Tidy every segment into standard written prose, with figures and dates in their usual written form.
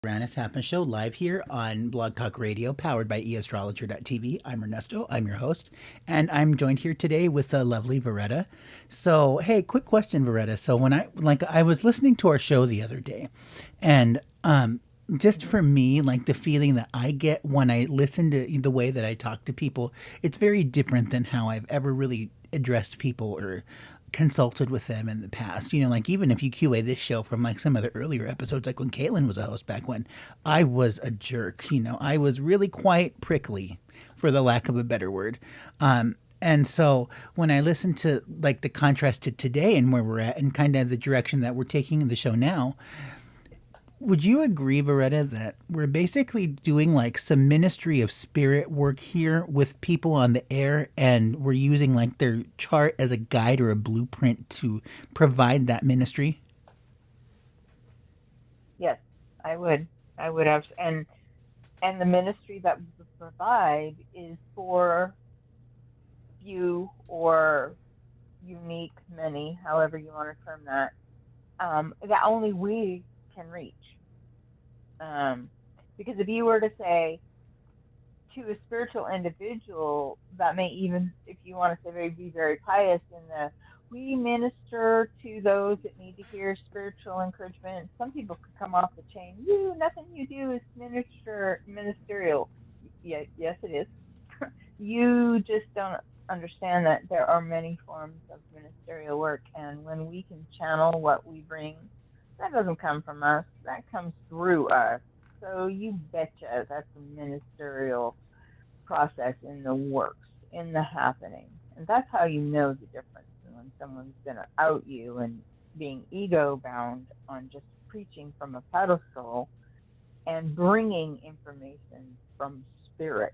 Uranus Happens Show live here on Blog Talk Radio, powered by eastrologer.tv. I'm Ernesto, I'm your host, and I'm joined here today with the lovely Veretta. So, hey, quick question, Veretta. So, when I was listening to our show the other day, and just for me, like the feeling that I get when I listen to the way that I talk to people, it's very different than how I've ever really addressed people or consulted with them in the past. Like even if you QA this show from like some other earlier episodes, like when Caitlin was a host back when, I was a jerk. I was really quite prickly, for the lack of a better word. And so when I listen to like the contrast to today and where we're at and kind of the direction that we're taking the show now, would you agree, Veretta, that we're basically doing like some ministry of spirit work here with people on the air, and we're using like their chart as a guide or a blueprint to provide that ministry? Yes, I would. I would have, and the ministry that we provide is for few or unique many, however you want to term that only we can reach. Because if you were to say to a spiritual individual that may even, if you want to say, be very pious in the we minister to those that need to hear spiritual encouragement. Some people could come off the chain. Nothing you do is ministerial. Yeah, yes, it is. You just don't understand that there are many forms of ministerial work, and when we can channel what we bring, that doesn't come from us. That comes through us. So you betcha that's a ministerial process in the works, in the happening. And that's how you know the difference. And when someone's going to out you and being ego bound on just preaching from a pedestal and bringing information from spirit.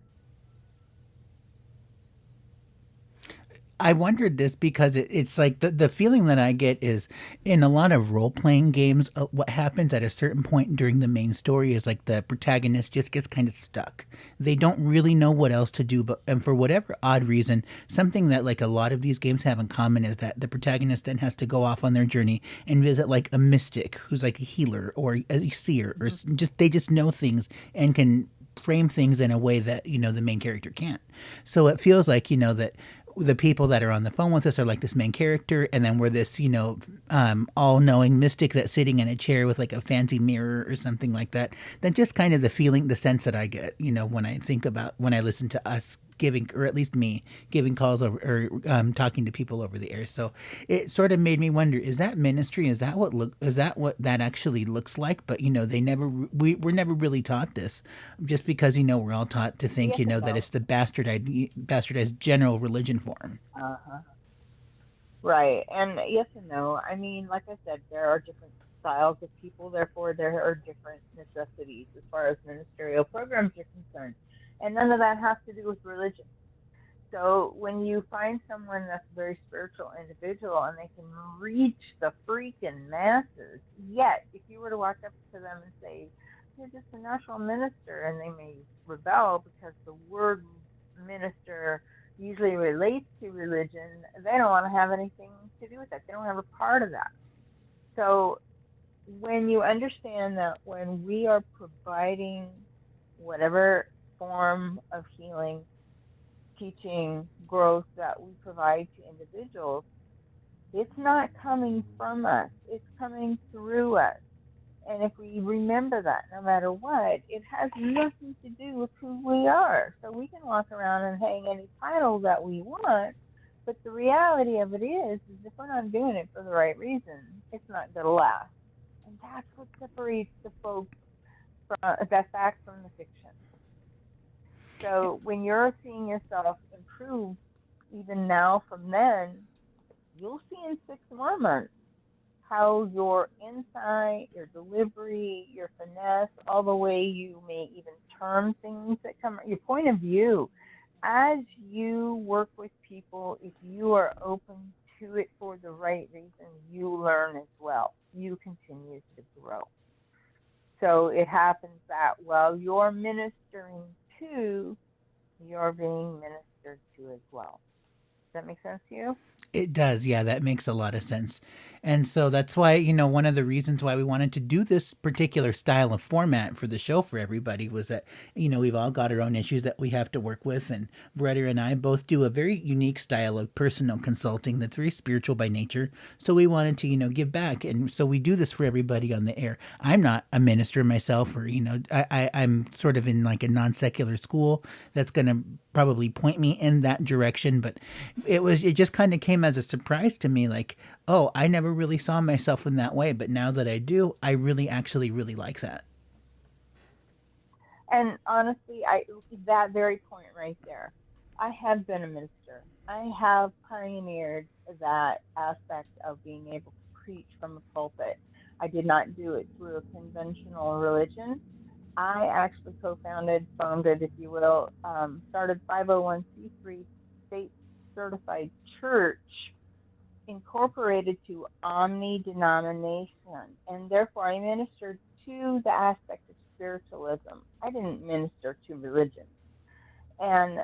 I wondered this because it's like the feeling that I get is in a lot of role playing games, what happens at a certain point during the main story is like the protagonist just gets kind of stuck. They don't really know what else to do, and for whatever odd reason, something that like a lot of these games have in common is that the protagonist then has to go off on their journey and visit like a mystic who's like a healer or a seer, or just they just know things and can frame things in a way that the main character can't. So it feels like that the people that are on the phone with us are like this main character, and then we're this all-knowing mystic that's sitting in a chair with like a fancy mirror or something like that. That's just kind of the feeling, the sense that I get when I listen to us giving, or at least me giving calls over, or talking to people over the air. So it sort of made me wonder, is that ministry? Is that what that actually looks like? But we're never really taught this, just because we're all taught to think Yes and that no. it's the bastardized general religion form. Uh-huh. Right. And yes and no. I mean, like I said, there are different styles of people, therefore there are different necessities as far as ministerial programs are concerned. And none of that has to do with religion. So when you find someone that's a very spiritual individual and they can reach the freaking masses, yet if you were to walk up to them and say, you're just a natural minister, and they may rebel because the word minister usually relates to religion, they don't want to have anything to do with that. They don't have a part of that. So when you understand that when we are providing whatever form of healing, teaching, growth that we provide to individuals, it's not coming from us, it's coming through us. And if we remember that, no matter what, it has nothing to do with who we are. So we can walk around and hang any title that we want, but the reality of it is if we're not doing it for the right reason, it's not going to last. And that's what separates the folks from the fact from the fiction. So when you're seeing yourself improve, even now from then, you'll see in 6 more months how your insight, your delivery, your finesse, all the way you may even term things that come, your point of view, as you work with people, if you are open to it for the right reason, you learn as well. You continue to grow. So it happens that while you're ministering to, you're being ministered to as well. Does that make sense to you? It does. Yeah, that makes a lot of sense. And so that's why, one of the reasons why we wanted to do this particular style of format for the show for everybody was that, we've all got our own issues that we have to work with. And Bretta and I both do a very unique style of personal consulting that's very spiritual by nature. So we wanted to, give back. And so we do this for everybody on the air. I'm not a minister myself, or, I'm sort of in like a non secular school that's going to probably point me in that direction, but it just kind of came as a surprise to me, like, oh, I never really saw myself in that way, but now that I do, I really actually really like that. And honestly, I that very point right there, I have been a minister. I have pioneered that aspect of being able to preach from a pulpit. I did not do it through a conventional religion. I actually co-founded, founded, if you will, started 501c3 state certified church incorporated to omni denomination, and therefore I ministered to the aspect of spiritualism. I didn't minister to religion. And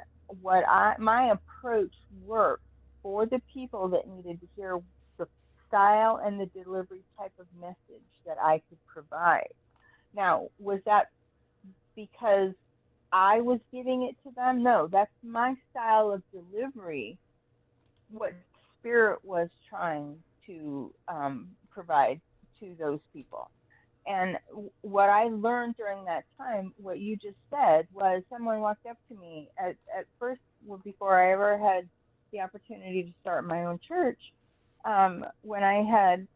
my approach worked for the people that needed to hear the style and the delivery type of message that I could provide. Now, was that because I was giving it to them? No, that's my style of delivery. What spirit was trying to provide to those people. And what I learned during that time, what you just said, was someone walked up to me at first, before I ever had the opportunity to start my own church, when I had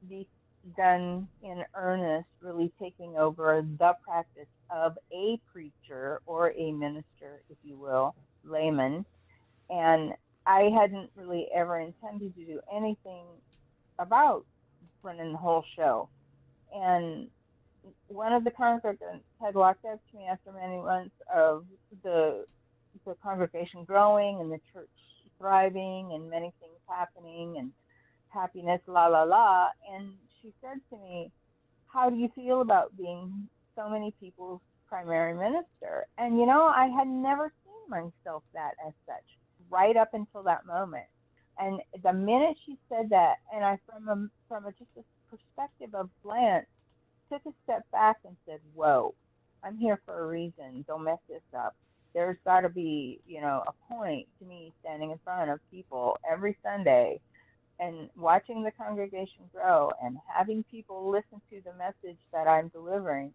begun in earnest, really taking over the practice of a preacher or a minister, if you will, layman. And I hadn't really ever intended to do anything about running the whole show. And one of the congregants had walked up to me after many months of the congregation growing and the church thriving and many things happening and happiness, la la la. And she said to me, "How do you feel about being so many people's primary minister?" And I had never seen myself that as such right up until that moment. And the minute she said that, and I, just a perspective of glance, took a step back and said, "Whoa, I'm here for a reason. Don't mess this up. There's got to be, a point to me standing in front of people every Sunday and watching the congregation grow and having people listen to the message that I'm delivering,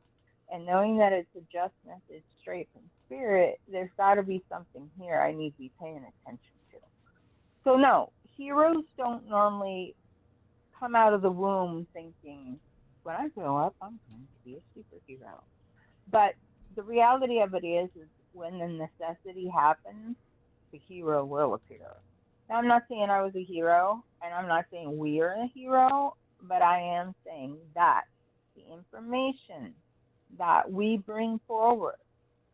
and knowing that it's a just message straight from spirit. There's got to be something here I need to be paying attention to." So no, heroes don't normally come out of the womb thinking, "When I grow up, I'm going to be a superhero." But the reality of it is when the necessity happens, the hero will appear. Now, I'm not saying I was a hero, and I'm not saying we're a hero, but I am saying that the information that we bring forward,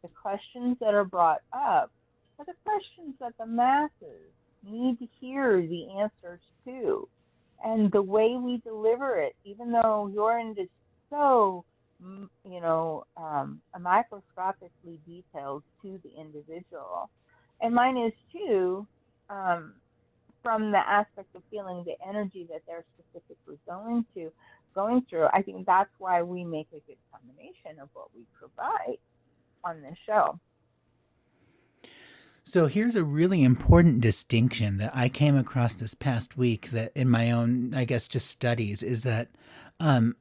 the questions that are brought up, are the questions that the masses need to hear the answers to. And the way we deliver it, even though your end is so, microscopically detailed to the individual, and mine is too, from the aspect of feeling the energy that they're specifically going through. I think that's why we make a good combination of what we provide on this show. So here's a really important distinction that I came across this past week, that in my own, I guess, just studies, is that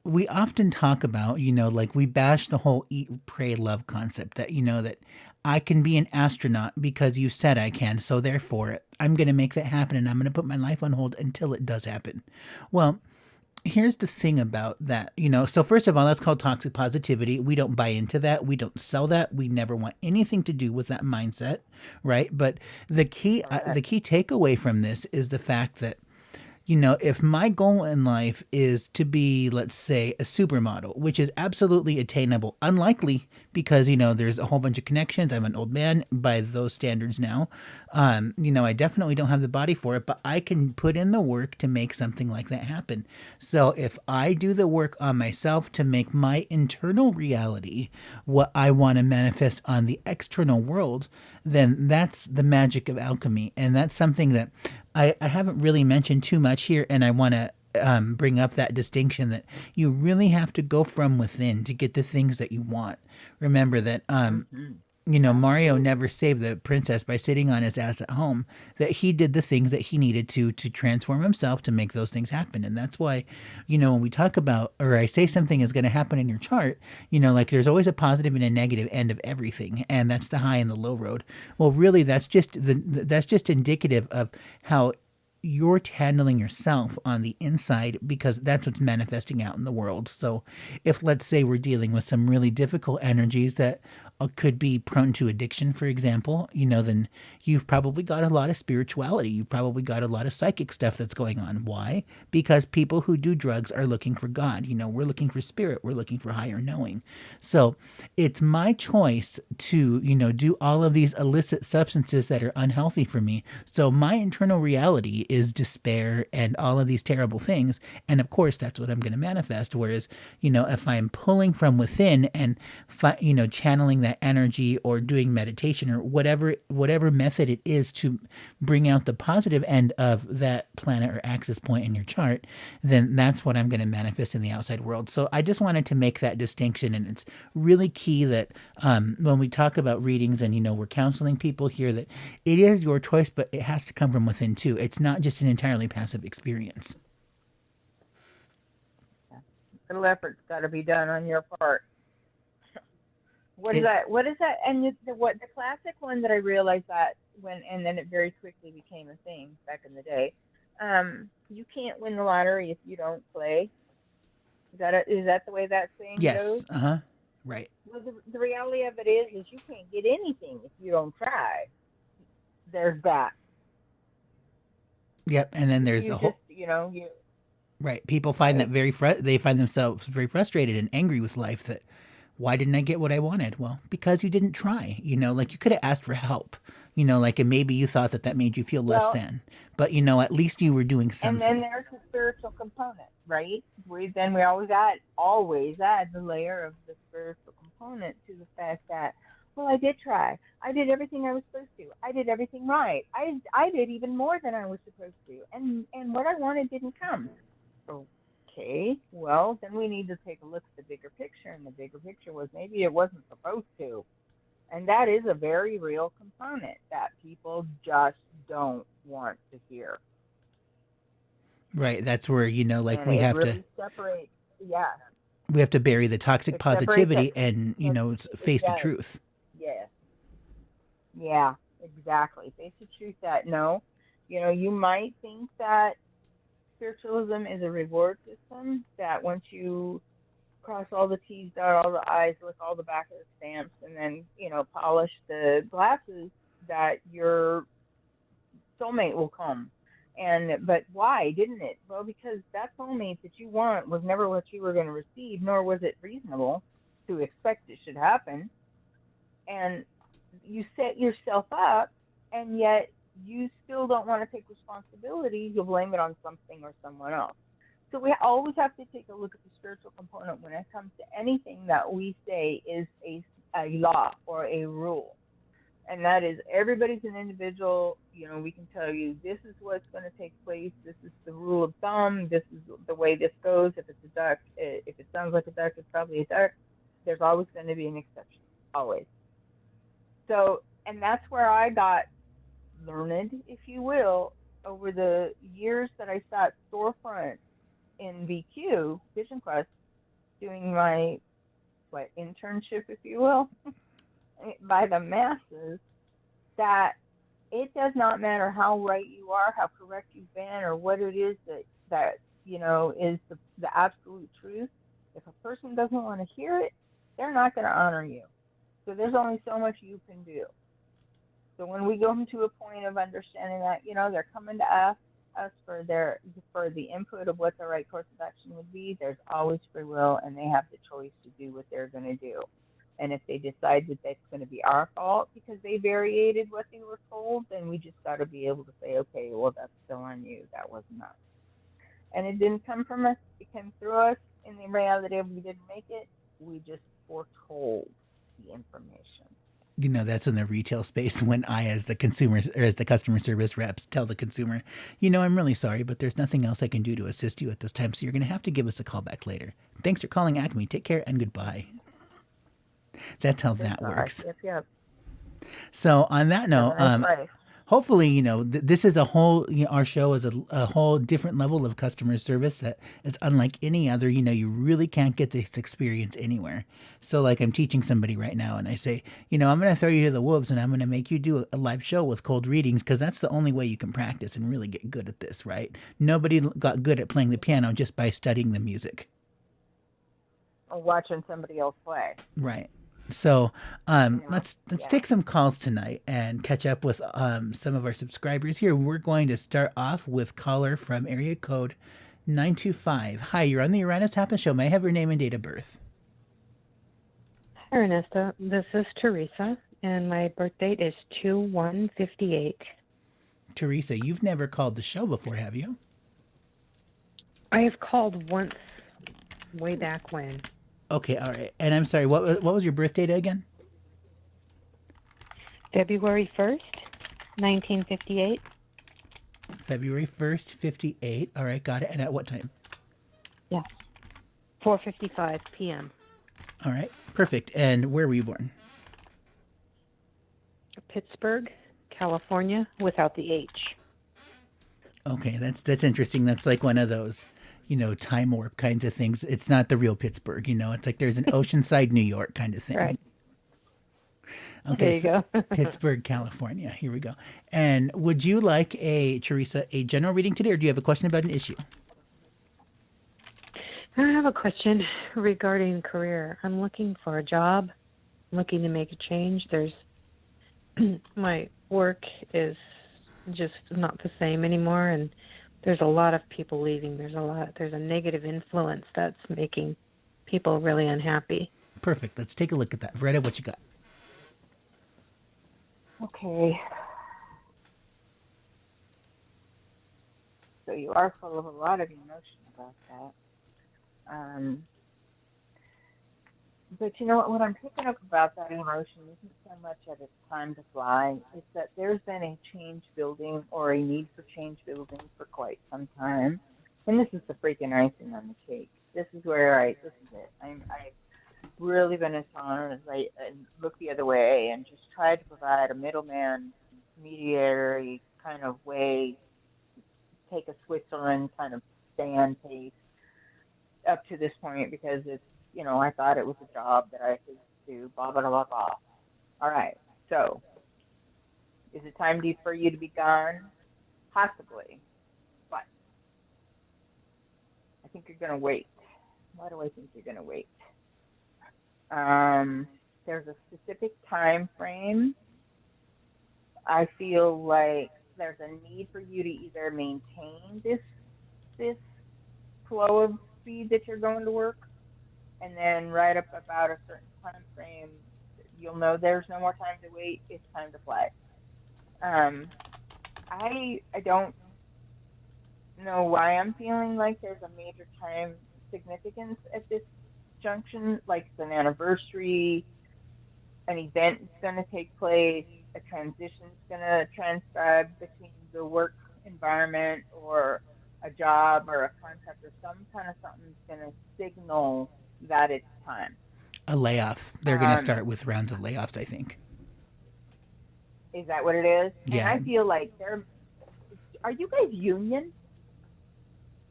we often talk about, like we bash the whole eat, pray, love concept, that, that I can be an astronaut because you said I can. So therefore, I'm going to make that happen, and I'm going to put my life on hold until it does happen. Well, here's the thing about that, so first of all, that's called toxic positivity. We don't buy into that. We don't sell that. We never want anything to do with that mindset, right? But the key Correct. the key takeaway from this is the fact that if my goal in life is to be, let's say, a supermodel, which is absolutely attainable, unlikely because, there's a whole bunch of connections. I'm an old man by those standards now. I definitely don't have the body for it, but I can put in the work to make something like that happen. So if I do the work on myself to make my internal reality what I want to manifest on the external world, then that's the magic of alchemy. And that's something that I haven't really mentioned too much here, and I want to bring up that distinction that you really have to go from within to get the things that you want. Remember that Mm-hmm. Mario Absolutely. never saved the princess by sitting on his ass at home. That he did the things that he needed to transform himself to make those things happen. And that's why, when we talk about, or I say something is going to happen in your chart, like there's always a positive and a negative end of everything, and that's the high and the low road. Well, really, that's just indicative of how you're handling yourself on the inside, because that's what's manifesting out in the world. So if, let's say, we're dealing with some really difficult energies that could be prone to addiction, for example, then you've probably got a lot of spirituality. You've probably got a lot of psychic stuff that's going on. Why? Because people who do drugs are looking for God. We're looking for spirit. We're looking for higher knowing. So it's my choice to, do all of these illicit substances that are unhealthy for me. So my internal reality is despair and all of these terrible things. And of course, that's what I'm going to manifest. Whereas, if I'm pulling from within and, channeling that energy or doing meditation or whatever method it is to bring out the positive end of that planet or axis point in your chart, then that's what I'm going to manifest in the outside world. So I just wanted to make that distinction. And it's really key that when we talk about readings and, we're counseling people here, that it is your choice, but it has to come from within too. It's not just an entirely passive experience. Yeah. Little effort's got to be done on your part. What is It, that? What is that? And the classic one that I realized that when, and then it very quickly became a thing back in the day. You can't win the lottery if you don't play. Is that the way that saying goes? yes. Uh huh. Right. Well, the reality of it is you can't get anything if you don't try. There's that. Yep. And then If there's you a just, whole, you right. People find that right. they find themselves very frustrated and angry with life. That why didn't I get what I wanted? Well, because you didn't try. Like you could have asked for help. Like, and maybe you thought that made you feel less Well, than, but at least you were doing and then something. there's the spiritual component, right? We always add the layer of the spiritual component to the fact that, well, I did try. I did everything I was supposed to. I did everything right. I did even more than I was supposed to, and what I wanted didn't come. Okay, well, then we need to take a look at the bigger picture, and the bigger picture was maybe it wasn't supposed to. And that is a very real component that people just don't want to hear. Right. That's where, like And we it have to really separates, yeah, bury the toxic it separates it. positivity and, It, it face the does. truth. Yes. Yeah, exactly. Face the truth that no, you might think that spiritualism is a reward system, that once you cross all the T's, dot all the I's, lick all the back of the stamps, and then, polish the glasses, that your soulmate will come. But why didn't it? Well, because that soulmate that you want was never what you were going to receive, nor was it reasonable to expect it should happen. And you set yourself up, and yet you still don't want to take responsibility. You'll blame it on something or someone else. So we always have to take a look at the spiritual component when it comes to anything that we say is a law or a rule. And that is, everybody's an individual. We can tell you this is what's going to take place. This is the rule of thumb. This is the way this goes. If it's a duck, if it sounds like a duck, it's probably a duck. There's always going to be an exception, always. So, and that's where I got learned, if you will, over the years that I sat storefront in VQ, Vision Quest, doing my internship, if you will, by the masses, that it does not matter how right you are, how correct you've been, or what it is that is the absolute truth. If a person doesn't want to hear it, they're not going to honor you. So there's only so much you can do. So when we go to a point of understanding that, they're coming to us, us for the input of what the right course of action would be, there's always free will, and they have the choice to do what they're going to do. And if they decide that that's going to be our fault because they variated what they were told, then we just got to be able to say, okay, well, that's still on you. That wasn't us. And it didn't come from us. It came through us. In the reality of we didn't make it, we just foretold the information. That's in the retail space when I, as the consumer or as the customer service reps, tell the consumer, I'm really sorry, but there's nothing else I can do to assist you at this time. So you're going to have to give us a call back later. Thanks for calling Acme. Take care and goodbye. That's how that works. Yep, yep. So on that Have note, a nice life. hopefully, this is a whole, our show is a whole different level of customer service that is unlike any other. You really can't get this experience anywhere. So like I'm teaching somebody right now and I say, I'm going to throw you to the wolves and I'm going to make you do a live show with cold readings because that's the only way you can practice and really get good at this, right? Nobody got good at playing the piano just by studying the music. Or watching somebody else play. Right. So let's take some calls tonight and catch up with some of our subscribers here. We're going to start off with caller from area code 925. Hi, you're on the Uranus Happens Show. May I have your name and date of birth? Hi, Ernesto. This is Teresa, and my birth date is 2/1/58. Teresa, you've never called the show before, have you? I have called once way back when. Okay, all right. And I'm sorry, what was your birth date again? February 1st, 1958. February 1st, 58. All right, got it. And at what time? Yes. 4:55 p.m. All right, perfect. And where were you born? Pittsburgh, California, without the H. Okay, that's interesting. That's like one of those, time warp kinds of things. It's not the real Pittsburgh, it's like there's an Oceanside, New York kind of thing. Right. Okay, there you go. Pittsburgh, California. Here we go. And would you like Teresa, a general reading today, or do you have a question about an issue? I have a question regarding career. I'm looking for a job. I'm looking to make a change. My work is just not the same anymore, and there's a lot of people leaving. There's a negative influence that's making people really unhappy. Perfect. Let's take a look at that. Rita, what you got? Okay. So you are full of a lot of emotion about that. But you know what I'm picking up about that emotion isn't so much that it's time to fly. It's that there's been a change building or a need for change building for quite some time. And this is the freaking icing on the cake. This is it. I've really been as honest as I look the other way and just try to provide a middleman, mediary kind of way, take a Switzerland kind of stand pace up to this point because it's, I thought it was a job that I could do, blah, blah, blah, blah. All right. So, is it time for you to be gone? Possibly. But I think you're going to wait. Why do I think you're going to wait? There's a specific time frame. I feel like there's a need for you to either maintain this flow of speed that you're going to work, and then right up about a certain time frame, you'll know there's no more time to wait. It's time to fly. I don't know why I'm feeling like there's a major time significance at this junction, like it's an anniversary, an event is going to take place, a transition is going to transcribe between the work environment or a job or a contract or some kind of something's going to signal that it's time. A layoff. They're going to start with rounds of layoffs, I think. Is that what it is? Yeah. And I feel like are you guys union?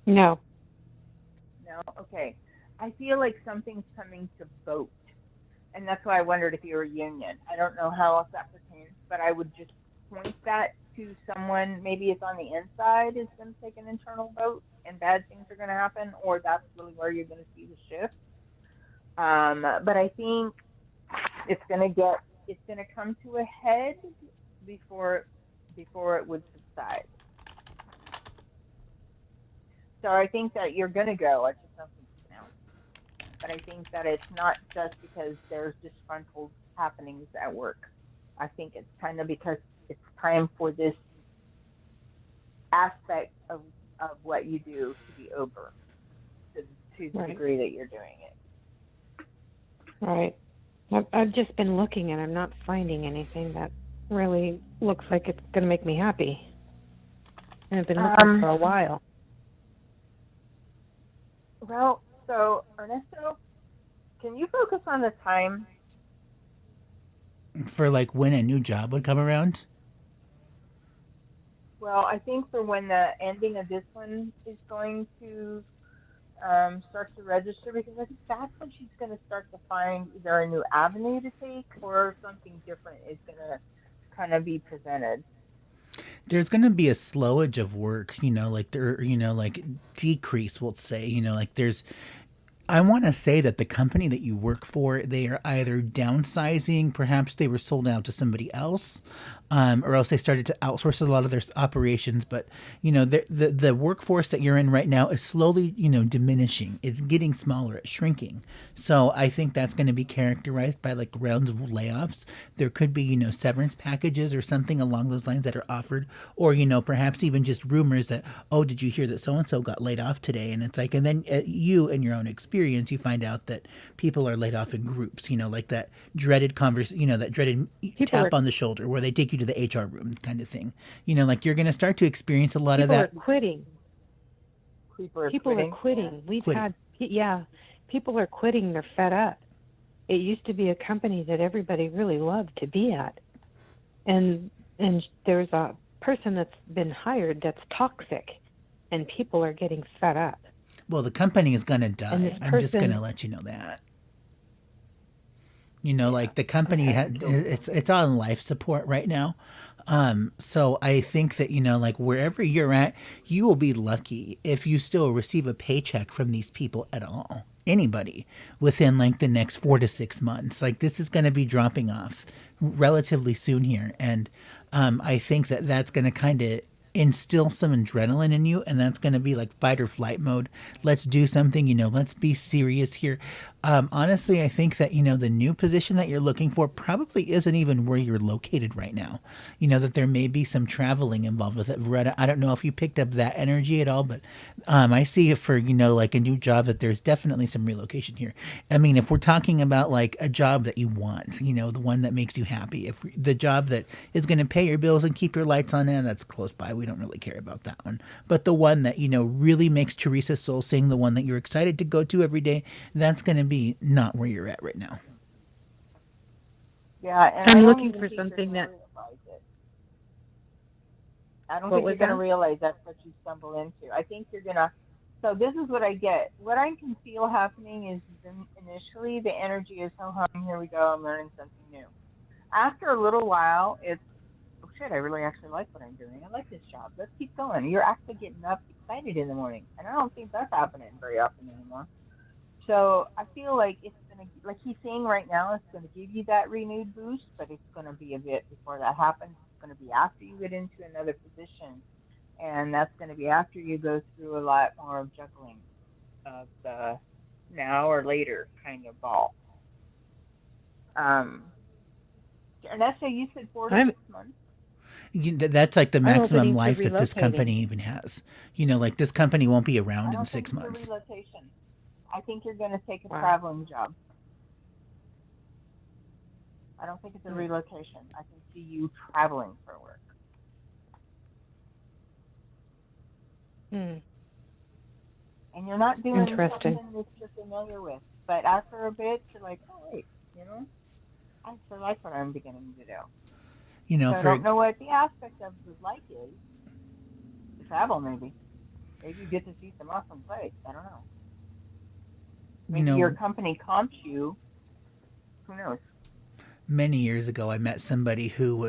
No. No? Okay. I feel like something's coming to vote. And that's why I wondered if you were union. I don't know how else that pertains, but I would just point that to someone, maybe it's on the inside, is going to take an internal vote and bad things are going to happen, or that's really where you're going to see the shift. But I think it's going to come to a head before it would subside. So I think that you're going to go. I just don't think it's now. But I think that it's not just because there's disgruntled happenings at work. I think it's kind of because it's time for this aspect of what you do to be over to, to the Right. degree that you're doing it. Right. I've just been looking and I'm not finding anything that really looks like it's going to make me happy. And I've been looking for a while. Well, so Ernesto, can you focus on the time? For like when a new job would come around. Well, I think for when the ending of this one is going to start to register, because I think that's when she's going to start to find either a new avenue to take or something different is going to kind of be presented. There's going to be a slowage of work, like there, like decrease, we'll say, like there's, I want to say that the company that you work for, they are either downsizing, perhaps they were sold out to somebody else, or else they started to outsource a lot of their operations. But the workforce that you're in right now is slowly diminishing. It's getting smaller. It's shrinking. So I think that's going to be characterized by like rounds of layoffs. There could be severance packages or something along those lines that are offered, or perhaps even just rumors that, oh, did you hear that so and so got laid off today? And it's like, and then you in your own experience, you find out that people are laid off in groups. Like that dreaded that dreaded tap on the shoulder where they take you to the HR room kind of thing. Like you're going to start to experience a lot of that. People are quitting. People are quitting. We've had, people are quitting. They're fed up. It used to be a company that everybody really loved to be at. And there's a person that's been hired that's toxic, and people are getting fed up. Well, the company is going to die. I'm just going to let you know that. Like the company it's on life support right now. So I think that, like wherever you're at, you will be lucky if you still receive a paycheck from these people at all. Anybody within like the next 4 to 6 months. Like this is going to be dropping off relatively soon here. And I think that that's going to kind of instill some adrenaline in you, and that's going to be like fight or flight mode. Let's do something, let's be serious here. Honestly, I think that the new position that you're looking for probably isn't even where you're located right now. That there may be some traveling involved with it. Veretta, I don't know if you picked up that energy at all, but I see it for like a new job that there's definitely some relocation here. I mean, if we're talking about like a job that you want, the one that makes you happy, if the job that is going to pay your bills and keep your lights on, and that's close by, we don't really care about that one. But the one that really makes Teresa's soul sing, the one that you're excited to go to every day, that's going to be not where you're at right now. Yeah, and I'm looking for something that. I don't think you're going to realize that's what you stumble into. I think you're going to. So this is what I get. What I can feel happening is initially the energy is, oh, here we go, I'm learning something new. After a little while, it's, oh shit, I really actually like what I'm doing. I like this job. Let's keep going. You're actually getting up excited in the morning. And I don't think that's happening very often anymore. So I feel like it's going to, like he's saying right now, it's going to give you that renewed boost, but it's going to be a bit before that happens. It's going to be after you get into another position. And that's going to be after you go through a lot more of juggling of the now or later kind of ball. Ernesto, you said 4 to 6 months. That's like the maximum life that this company even has. Like this company won't be around in 6 months. Relocation. I think you're going to take a traveling job. I don't think it's a relocation. I can see you traveling for work. And you're not doing something that you're familiar with. But after a bit, you're like, oh, wait, I still like what I'm beginning to do. So I don't know what the aspect of the like is. To travel, maybe. Maybe you get to see some awesome place. I don't know. Maybe your company comps you. Who knows? Many years ago, I met somebody who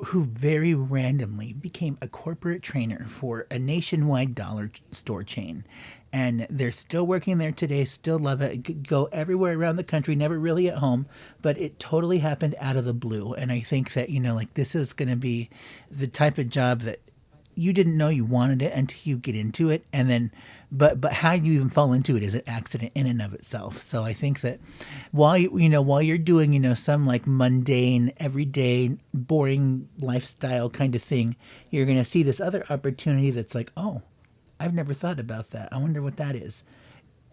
very randomly became a corporate trainer for a nationwide dollar store chain. And they're still working there today, still love it, go everywhere around the country, never really at home, but it totally happened out of the blue. And I think that, like this is going to be the type of job that you didn't know you wanted it until you get into it, and then but how you even fall into it is an accident in and of itself. So I think that while you're doing some like mundane, everyday, boring lifestyle kind of thing, you're gonna see this other opportunity that's like, oh, I've never thought about that. I wonder what that is.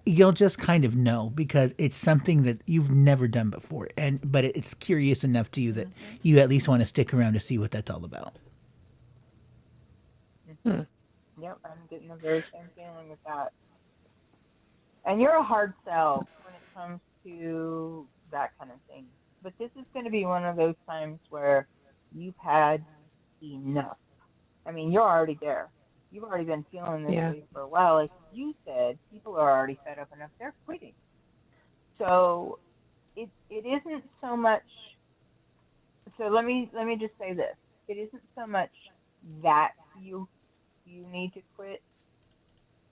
You'll just kind of know because it's something that you've never done before, and but it's curious enough to you that Mm-hmm. you at least want to stick around to see what that's all about. Mm-hmm. Yep, I'm getting the very same feeling with that. And you're a hard sell when it comes to that kind of thing. But this is going to be one of those times where you've had enough. I mean, you're already there. You've already been feeling this Yeah. way for a while. Like you said, people are already fed up enough. They're quitting. So it isn't so much. So let me just say this. It isn't so much that you need to quit.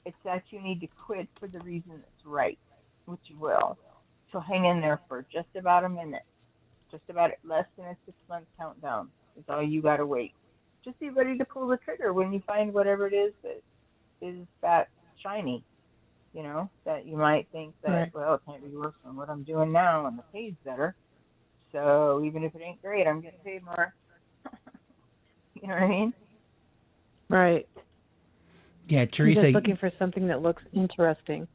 It's that you need to quit for the reason that's right, which you will. So hang in there for just about a minute. Just about less than a 6 month countdown is all you got to wait. Just be ready to pull the trigger when you find whatever it is that is that shiny, that you might think that, Right. well, it can't be worse than what I'm doing now and the pay's better. So even if it ain't great, I'm getting paid more. You know what I mean? Right. Yeah, I'm Teresa. just looking for something that looks interesting.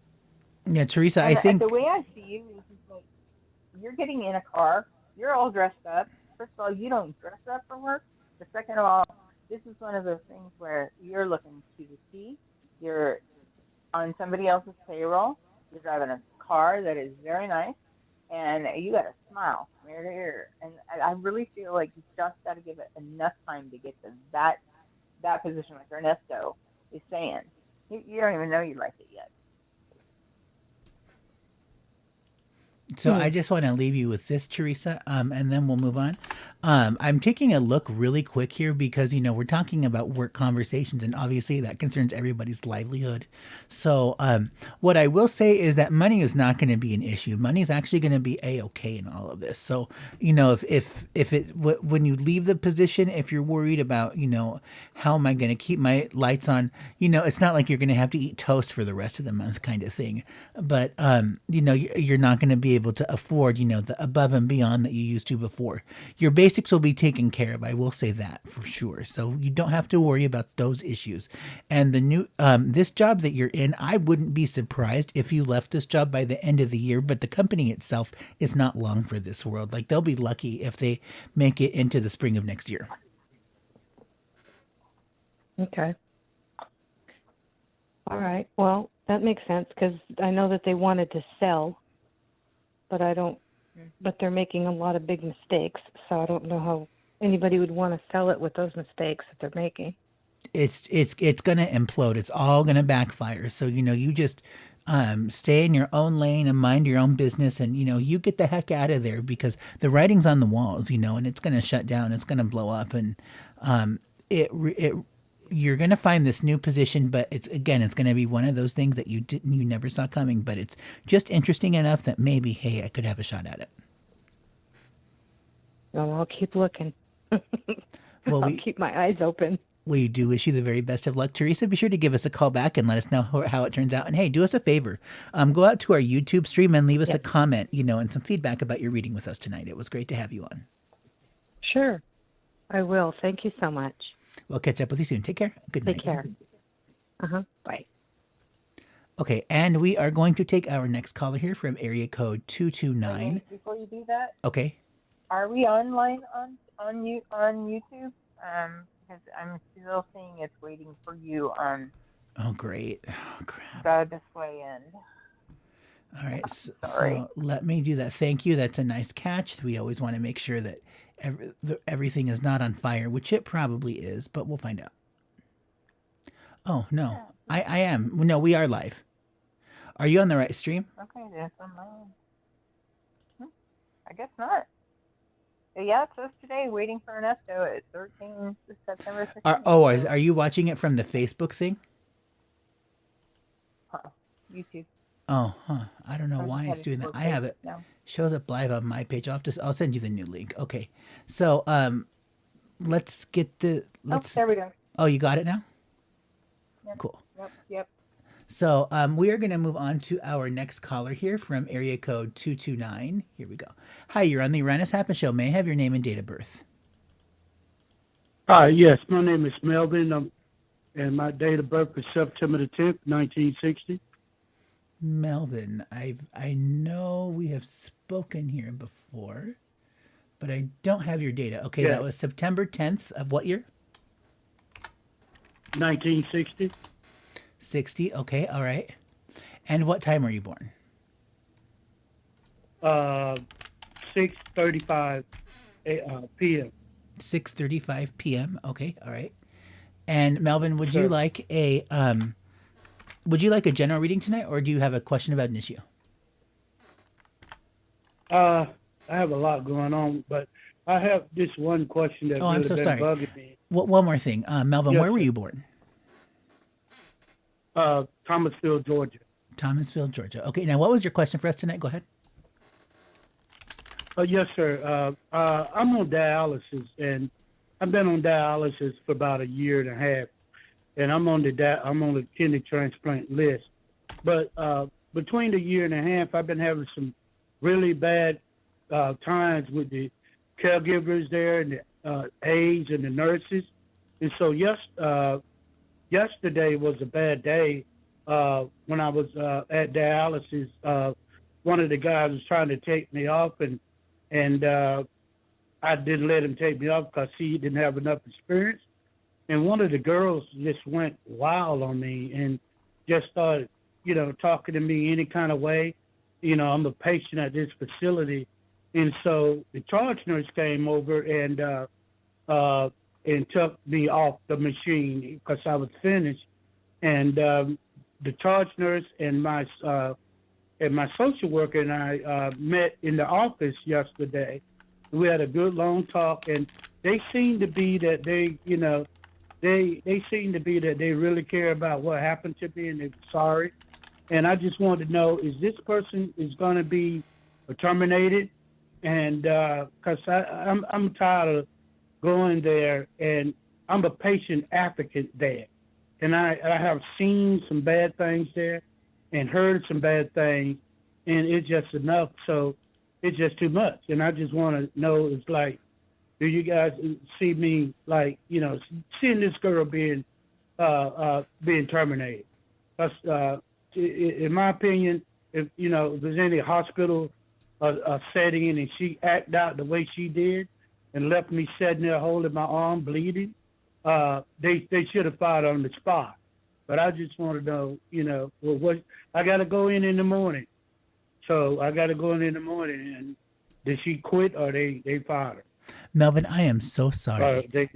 Yeah, Teresa. I And the think way I see you is like you're getting in a car, you're all dressed up. First of all, you don't dress up for work. But second of all, this is one of those things where you're looking to the sea. You're on somebody else's payroll. You're driving a car that is very nice, and you got a smile from ear to ear. And I really feel like you just got to give it enough time to get to that position, like Ernesto is saying. You don't even know you like it yet. so. Hmm. I just want to leave you with this, Teresa, and then we'll move on. I'm taking a look really quick here because we're talking about work conversations, and obviously that concerns everybody's livelihood. So, what I will say is that money is not going to be an issue. Money is actually going to be a okay in all of this. So, when you leave the position, if you're worried about how am I going to keep my lights on, it's not like you're going to have to eat toast for the rest of the month, kind of thing. But you're not going to be able to afford the above and beyond that you used to before. Your basics will be taken care of. I will say that for sure. So you don't have to worry about those issues. And the new this job that you're in, I wouldn't be surprised if you left this job by the end of the year. But the company itself is not long for this world. Like they'll be lucky if they make it into the spring of next year. Okay. All right. Well, that makes sense because I know that they wanted to sell, but I don't. But they're making a lot of big mistakes, so I don't know how anybody would want to sell it with those mistakes that they're making. It's gonna implode. It's all gonna backfire. So you just stay in your own lane and mind your own business, and you get the heck out of there because the writing's on the walls. And it's gonna shut down. It's gonna blow up, and it you're gonna find this new position, but it's gonna be one of those things that you never saw coming. But it's just interesting enough that maybe hey, I could have a shot at it. Well, I'll keep looking. Well, I'll we keep my eyes open. We do wish you the very best of luck, Teresa. Be sure to give us a call back and let us know how it turns out. And hey, do us a favor. Go out to our YouTube stream and leave us a Yes. comment, and some feedback about your reading with us tonight. It was great to have you on. Sure, I will. Thank you so much. We'll catch up with you soon. Take care. Good night. Take care. Bye. Okay. Okay, and we are going to take our next caller here from area code 229. Wait, before you do that, Okay. are we online on YouTube? Because I'm still seeing it's waiting for you on Oh, great. Oh, crap. the display end. All right. So, Sorry. let me do that. Thank you. That's a nice catch. We always want to make sure that everything is not on fire, which it probably is, but we'll find out. Oh, no. Yeah. I am. No, we are live. Are you on the right stream? Okay, that's online. I guess not. Yeah, it says today, waiting for Ernesto at September 16th. Are you watching it from the Facebook thing? YouTube. Oh, huh. I don't know I'm why just it's doing that. headed I for have it. Facebook now. Shows up live on my page. I'll send you the new link. Okay. So, let's get the Oh, there we go. Oh, you got it now? Yep, Cool. yep, yep. So we are going to move on to our next caller here from area code 229. Here we go. Hi, you're on the Uranus Happens Show. May I have your name and date of birth? Hi, yes, my name is Melvin, and my date of birth is September the 10th, 1960. Melvin, I know we have spoken here before, but I don't have your data. Okay, Yeah, that was September 10th of what year? 1960, 60. Okay, all right. And what time were you born? 6:35 p.m. 6:35 p.m. Okay, all right. And Melvin, Sure. would you like a general reading tonight, or do you have a question about an issue? I have a lot going on, but I have this one question that Oh, I'm really so been sorry. bugging me. One more thing, Melvin, Yes, where were sir. you born? Thomasville, Georgia. Thomasville, Georgia. Okay, now what was your question for us tonight? Go ahead. Yes, sir. I'm on dialysis, and I've been on dialysis for about a year and a half, and I'm on the kidney transplant list. But between the year and a half, I've been having some really bad times with the caregivers there and the aides and the nurses. And so yesterday was a bad day when I was at dialysis. One of the guys was trying to take me off, and I didn't let him take me off because he didn't have enough experience. And one of the girls just went wild on me and just started, talking to me any kind of way. I'm a patient at this facility, and so the charge nurse came over and took me off the machine because I was finished. And the charge nurse and my social worker and I met in the office yesterday. We had a good long talk, and they seem to be that they seem to be that they really care about what happened to me and they're sorry. And I just wanted to know, is this person is going to be terminated? And because I'm tired of going there, and I'm a patient advocate there, and I have seen some bad things there, and heard some bad things, and it's just enough. So it's just too much, and I just want to know, it's like, do you guys see me like, seeing this girl being terminated? Because in my opinion, if there's any hospital setting and she acted out the way she did and left me sitting there holding my arm bleeding, they should have fired on the spot. But I just want to know, what I got to go in the morning. So I got to go in the morning, and did she quit or they fired her? Melvin, I am so Or sorry they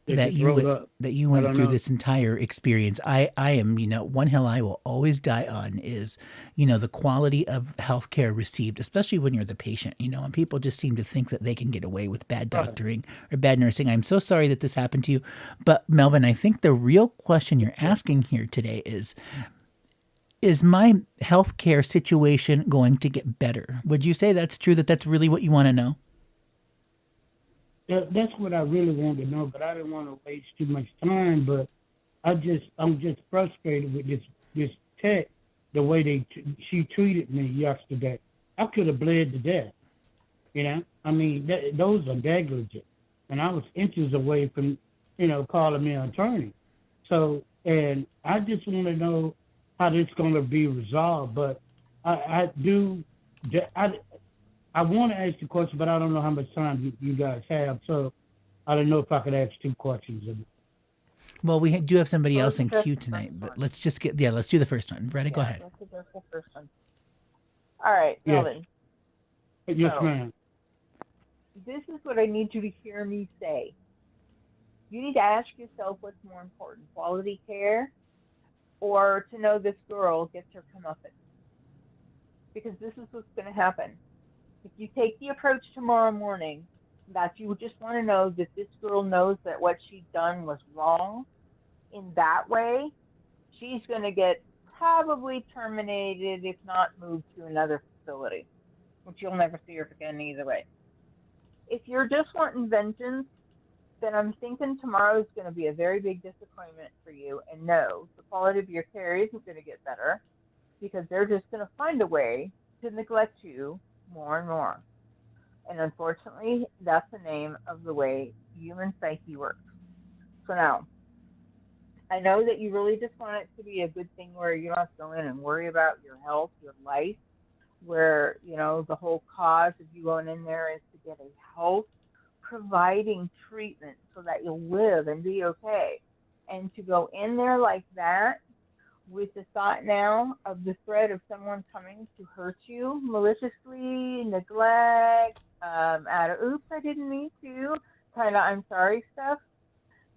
that just rolled you up. that you I went don't through know. this entire experience. I am, one hill I will always die on is, the quality of healthcare received, especially when you're the patient, and people just seem to think that they can get away with bad Right. doctoring or bad nursing. I'm so sorry that this happened to you. But Melvin, I think the real question you're asking here today is my healthcare situation going to get better? Would you say that's true, that that's really what you want to know? That's what I really wanted to know, but I didn't want to waste too much time. But I'm just frustrated with this tech, the way she treated me yesterday. I could have bled to death. I mean, those are negligent, and I was inches away from, calling me an attorney. So, and I just want to know how this is going to be resolved. But I do, I I want to ask you a question, but I don't know how much time you guys have. So I don't know if I could ask two questions. Well, we do have somebody Well, else let's in address queue the first tonight, but one. let's let's do the first one. Brenda, go Yeah, ahead. let's address the first one. All right, Yes. Melvin. Yes, So ma'am. this is what I need you to hear me say. You need to ask yourself what's more important, quality care or to know this girl gets her comeuppance. Because this is what's going to happen. If you take the approach tomorrow morning that you just want to know that this girl knows that what she's done was wrong in that way, she's going to get probably terminated, if not moved to another facility, which you'll never see her again either way. If you're just wanting vengeance, then I'm thinking tomorrow is going to be a very big disappointment for you. And no, the quality of your care isn't going to get better because they're just going to find a way to neglect you more and more. And unfortunately, that's the name of the way human psyche works. So now, I know that you really just want it to be a good thing where you don't have to go in and worry about your health, your life, where, the whole cause of you going in there is to get a health providing treatment so that you'll live and be okay. And to go in there like that with the thought now of the threat of someone coming to hurt you maliciously, neglect, out of oops, I didn't mean to, kind of I'm sorry stuff,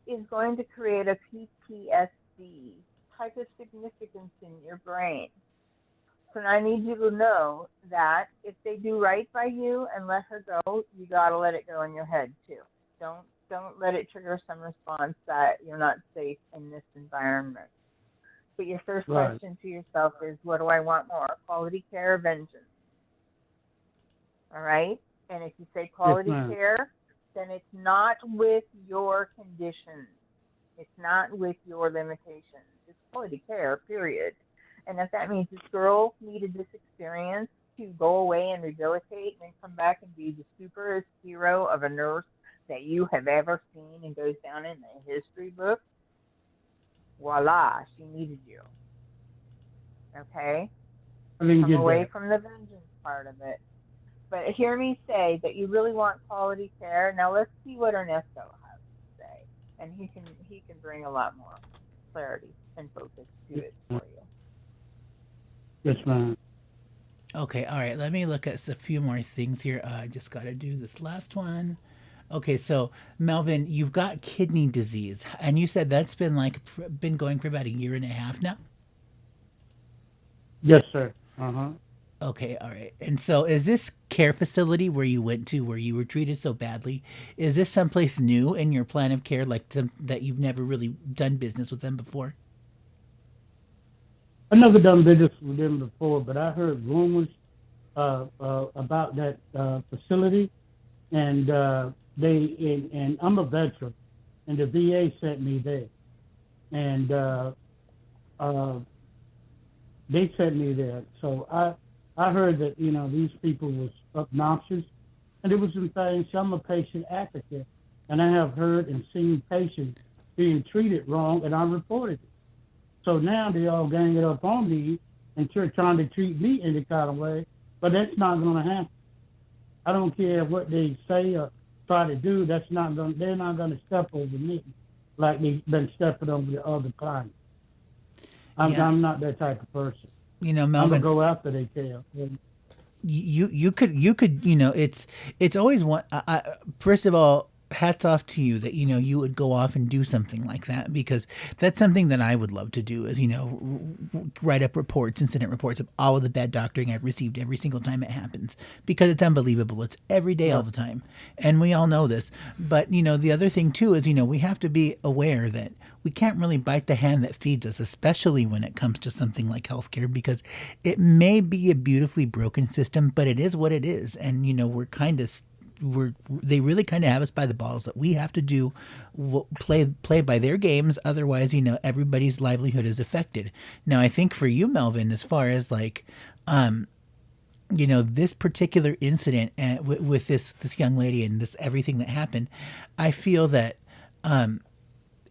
is going to create a PTSD type of significance in your brain. So I need you to know that if they do right by you and let her go, you gotta let it go in your head too. Don't let it trigger some response that you're not safe in this environment. But your first question to yourself is, what do I want more? Quality care or vengeance? All right? And if you say quality care, then it's not with your conditions. It's not with your limitations. It's quality care, period. And if that means this girl needed this experience to go away and rehabilitate and then come back and be the superhero of a nurse that you have ever seen and goes down in the history book, voila, she needed you. Okay? Come away from the vengeance part of it. But hear me say that you really want quality care. Now let's see what Ernesto has to say. And he can bring a lot more clarity and focus to it for you. Yes, ma'am. Okay, all right. Let me look at a few more things here. I just got to do this last one. Okay, so Melvin, you've got kidney disease, and you said that's been going for about a year and a half now. Yes, sir. Okay, all right. And so, is this care facility where you went to, where you were treated so badly, is this someplace new in your plan of care, that you've never really done business with them before? I've never done business with them before, but I heard rumors about that facility, and and I'm a veteran, and the VA sent me there, and they sent me there. So I heard that these people was obnoxious, and it was some things. I'm a patient advocate, and I have heard and seen patients being treated wrong, and I reported it. So now they all gang it up on me and trying to treat me any kind of way, but that's not going to happen. I don't care what they say or try to do. They're not going to step over me like they've been stepping over the other clients. I'm not that type of person. Melvin, I'm gonna go after they care. You could it's always one. First of all, hats off to you that you would go off and do something like that, because that's something that I would love to do, is write up incident reports of all of the bad doctoring I've received every single time it happens, because it's unbelievable. It's every day, all the time, and we all know this. But the other thing too is we have to be aware that we can't really bite the hand that feeds us, especially when it comes to something like healthcare, because it may be a beautifully broken system, but it is what it is, and they really kind of have us by the balls that we have to do play by their games. Otherwise, everybody's livelihood is affected. Now, I think for you, Melvin, as far as this particular incident with this young lady and this everything that happened, I feel that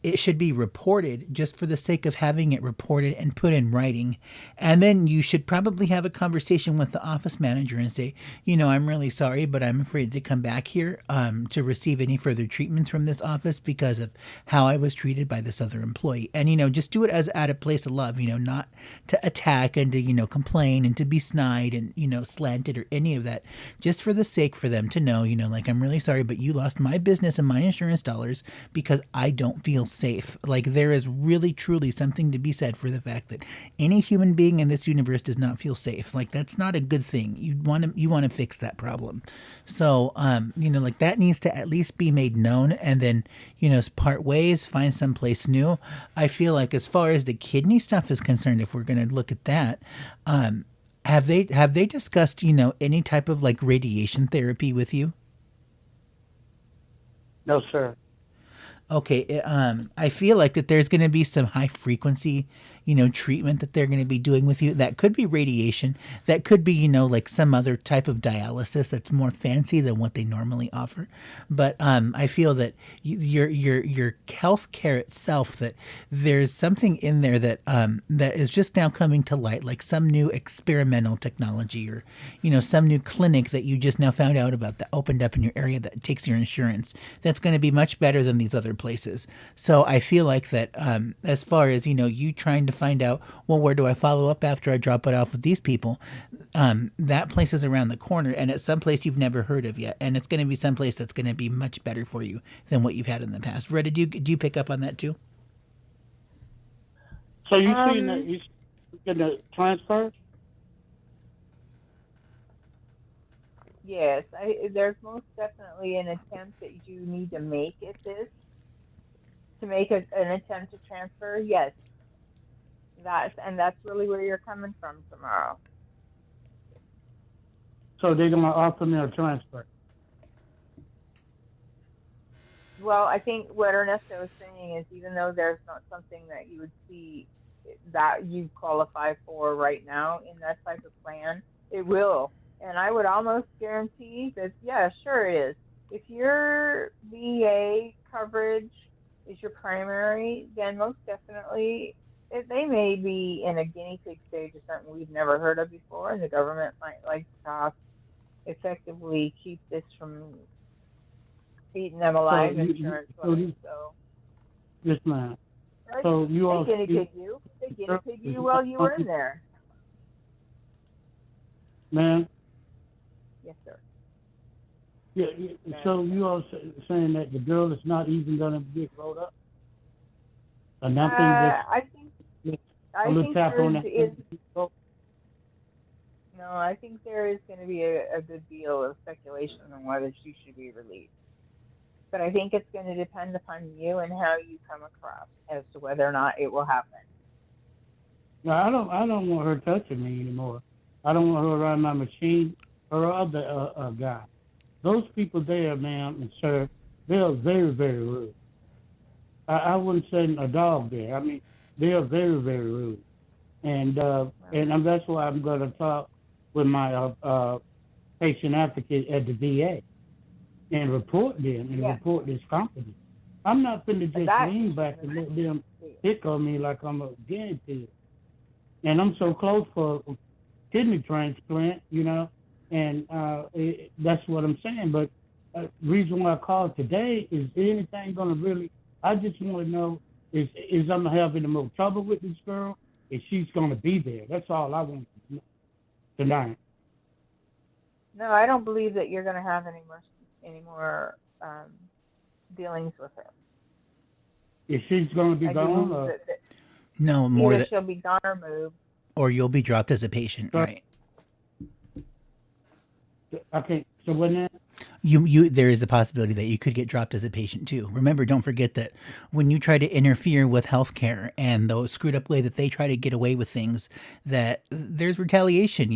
it should be reported just for the sake of having it reported and put in writing. And then you should probably have a conversation with the office manager and say, I'm really sorry, but I'm afraid to come back here to receive any further treatments from this office because of how I was treated by this other employee. And, just do it as at a place of love, not to attack and to, complain and to be snide and, slanted or any of that, just for the sake for them to know, I'm really sorry, but you lost my business and my insurance dollars because I don't feel safe. There is really truly something to be said for the fact that any human being in this universe does not feel safe. That's not a good thing. You want to fix that problem. So that needs to at least be made known, and then part ways, find someplace new. I feel like as far as the kidney stuff is concerned, if we're going to look at that, have they discussed any type of radiation therapy with you? No, sir. Okay, I feel like that there's going to be some high frequency, treatment that they're going to be doing with you. That could be radiation. That could be, like some other type of dialysis that's more fancy than what they normally offer. But I feel that your health care itself, that there's something in there that that is just now coming to light, like some new experimental technology, or some new clinic that you just now found out about that opened up in your area that takes your insurance. That's going to be much better than these other places. So I feel like that, as far as you trying to find out, well, where do I follow up after I drop it off with these people? That place is around the corner, and it's someplace you've never heard of yet, and it's going to be someplace that's going to be much better for you than what you've had in the past. Retta, do you pick up on that too? So you saying that you're going to transfer? Yes, there's most definitely an attempt that you need to make at this, to make an attempt to transfer. Yes, that's really where you're coming from tomorrow. So they're going to offer me a transfer. Well, I think what Ernesto is saying is, even though there's not something that you would see that you qualify for right now in that type of plan, it will. And I would almost guarantee that, yeah, sure it is. If your VA coverage is your primary, then most definitely they may be in a guinea pig stage of something we've never heard of before, and the government might like to cost effectively keep this from eating them alive, insurance wise. So, yes, ma'am. Right? So you all They guinea pig you while you were in there. Ma'am? Yes, sir. Yeah, so you all saying that the girl is not even going to get rolled up? Or nothing I think tap on that. No, I think there is going to be a good deal of speculation on whether she should be released. But I think it's going to depend upon you and how you come across as to whether or not it will happen. No, I don't want her touching me anymore. I don't want her around my machine or other guy. Those people there, ma'am and sir, they are very, very rude. I wouldn't send a dog there. I mean, they are very, very rude. And that's why I'm going to talk with my patient advocate at the VA and report them and report this company. I'm not going to just lean back and let them pick on me like I'm a guinea pig. And I'm so close for kidney transplant, and that's what I'm saying. But reason why I called today is anything going to really, I just want to know is I'm having more trouble with this girl, and she's going to be there. That's all I want to know tonight. No, I don't believe that you're going to have any more dealings with her. If she's going to be gone, no more. Either she'll be gone or moved, or you'll be dropped as a patient, right? Okay. So when that there is the possibility that you could get dropped as a patient too. Remember, don't forget that when you try to interfere with healthcare and the screwed up way that they try to get away with things, that there's retaliation.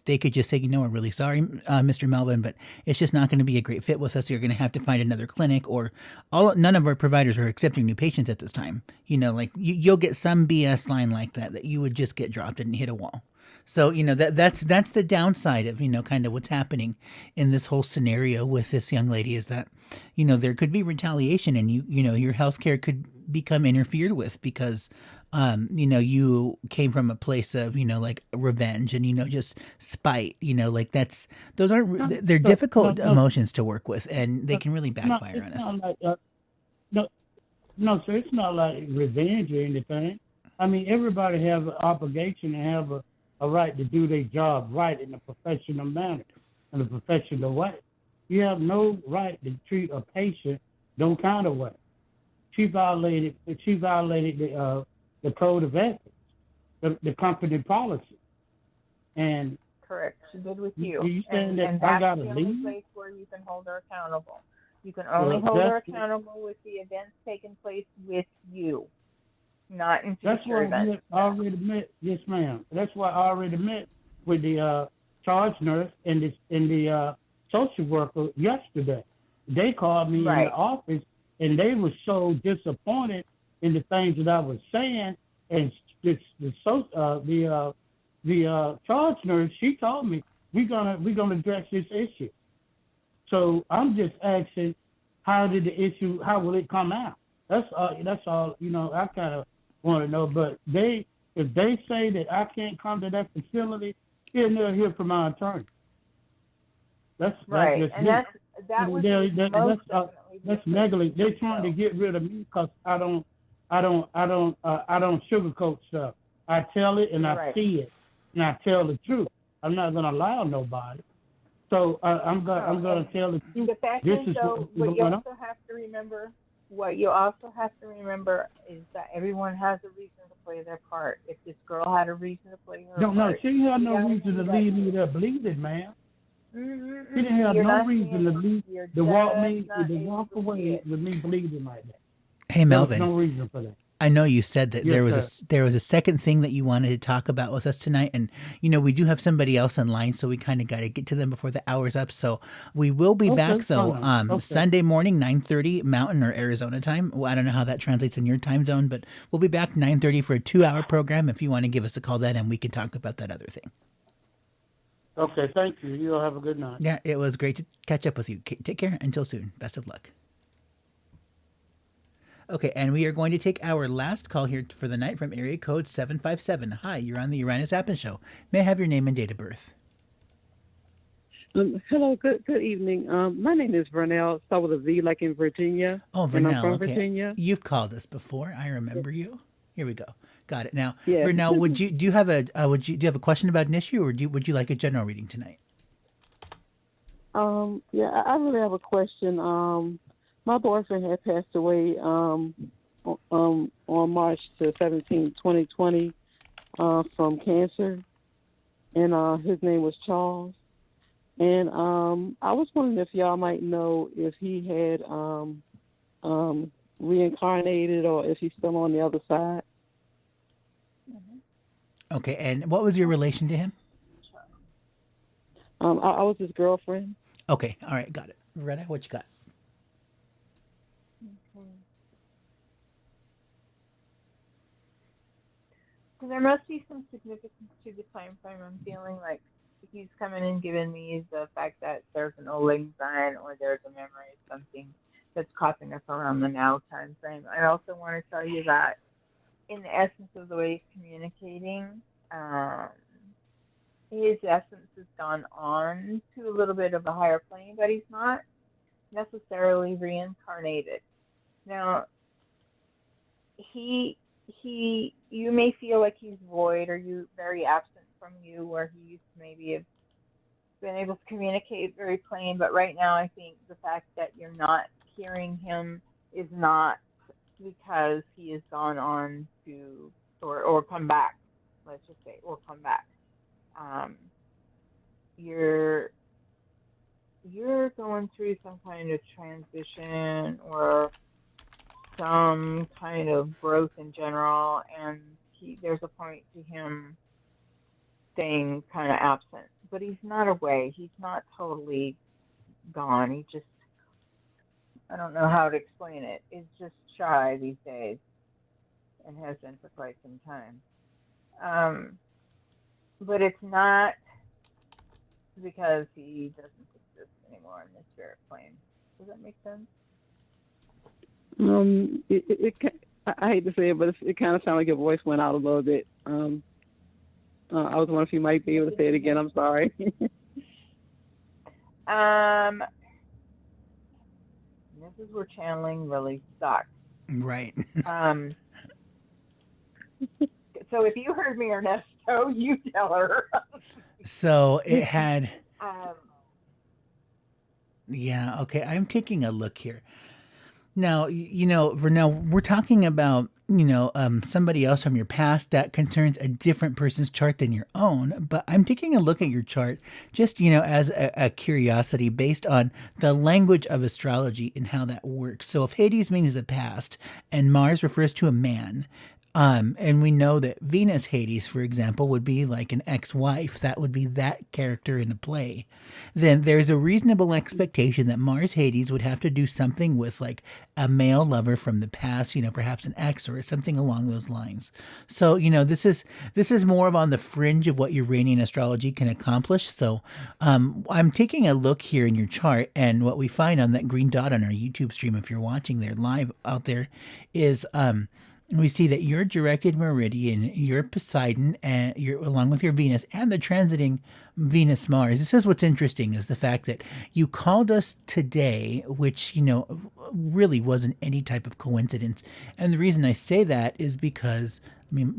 They could just say, we're really sorry, Mr. Melvin, but it's just not going to be a great fit with us. You're going to have to find another clinic, or none of our providers are accepting new patients at this time. You'll get some BS line like that you would just get dropped and hit a wall. So, that's the downside of, kind of what's happening in this whole scenario with this young lady, is that, there could be retaliation, and your healthcare could become interfered with because, you came from a place of, like revenge and, just spite, they're difficult emotions to work with, and they can really backfire on us. No, sir, it's not like revenge or anything. I mean, everybody has an obligation and have a right to do their job right in a professional manner, in a professional way. You have no right to treat a patient no kind of way. She violated the code of ethics, the company policy. And correct, she did with you. You saying that and I got to leave? That's the only place where you can hold her accountable. You can only hold her accountable with the events taking place with you. Not in future events. Yes, ma'am. That's why I already met with the charge nurse and the social worker yesterday. They called me in the office and they were so disappointed in the things that I was saying. And the charge nurse, she told me we're gonna address this issue. So I'm just asking, how will it come out? That's all. I kind of want to know. But if they say that I can't come to that facility, then they'll hear from my attorney. That's right, that's and me. that would They're- be they're- most that's definitely that's different. negligent. They're trying to get rid of me because I don't sugarcoat stuff. I tell it and I Right. see it, and I tell the truth. I'm not gonna lie on nobody. So I'm gonna tell the truth. The fact This is, is though, what's what you going on. also have to remember, is that everyone has a reason to play their part. If this girl had a reason to play her No, part, she had you no gotta reason to do leave that me too. there bleeding, man. Mm-hmm. She didn't have You're no not reason seeing to it. leave, You're to walk just me, not to able walk to see away it. with me bleeding like that. Hey, There was Melvin. no reason for that. I know you said that Yes, there was a second thing that you wanted to talk about with us tonight, and we do have somebody else in line, so we kind of got to get to them before the hour's up. So we will be back Okay, though, fine. Okay. Sunday morning, 9:30 Mountain or Arizona time. Well, I don't know how that translates in your time zone, but we'll be back 9:30 for a 2-hour program. If you want to give us a call then, and we can talk about that other thing. Okay, thank you. You'll have a good night. Yeah, it was great to catch up with you. Take care. Until soon. Best of luck. Okay, and we are going to take our last call here for the night from area code 757. Hi, you're on the Uranus Happens Show. May I have your name and date of birth? Hello, good evening. My name is Vernell, start with a V, like in Virginia. Oh, And I'm Vernell. from Okay, Virginia. you've called us before. I remember you. Here we go. Got it. Now, Yes. Vernell, do you have a question about an issue, or would you like a general reading tonight? Yeah, I really have a question. My boyfriend had passed away on March the 17th, 2020, from cancer, and his name was Charles. And I was wondering if y'all might know if he had reincarnated or if he's still on the other side. Okay, and what was your relation to him? I was his girlfriend. Okay, all right, got it. Retta, what you got? So there must be some significance to the time frame. I'm feeling like he's coming and giving me the fact that there's an Oling sign or there's a memory of something that's cropping up around the now time frame. I also want to tell you that in the essence of the way he's communicating, his essence has gone on to a little bit of a higher plane, but he's not necessarily reincarnated. Now, you may feel like he's void or you very absent from you, where he used to maybe have been able to communicate very plain, but right now I think the fact that you're not hearing him is not because he has gone on to or come back, let's just say, or come back. You're going through some kind of transition or some kind of growth in general, and there's a point to him staying kind of absent, but he's not away. He's not totally gone. He just, I don't know how to explain it. He's just shy these days and has been for quite some time. But it's not because he doesn't exist anymore in the spirit plane. Does that make sense? I hate to say it, but it kind of sounded like your voice went out a little bit. I was wondering if you might be able to say it again. I'm sorry. This is where channeling really sucks. Right. So if you heard me, Ernesto, you tell her. So it had. um, Yeah. Okay. I'm taking a look here. Now, Vernell, we're talking about, somebody else from your past that concerns a different person's chart than your own. But I'm taking a look at your chart just, as a curiosity based on the language of astrology and how that works. So if Hades means the past and Mars refers to a man, And we know that Venus Hades, for example, would be like an ex-wife. That would be that character in a play. Then there's a reasonable expectation that Mars Hades would have to do something with like a male lover from the past, perhaps an ex or something along those lines. So, this is more of on the fringe of what Uranian astrology can accomplish. So, I'm taking a look here in your chart, and what we find on that green dot on our YouTube stream, if you're watching there live out there, is we see that your directed meridian, your Poseidon, and your along with your Venus and the transiting Venus Mars. This is what's interesting is the fact that you called us today, which really wasn't any type of coincidence. And the reason I say that is because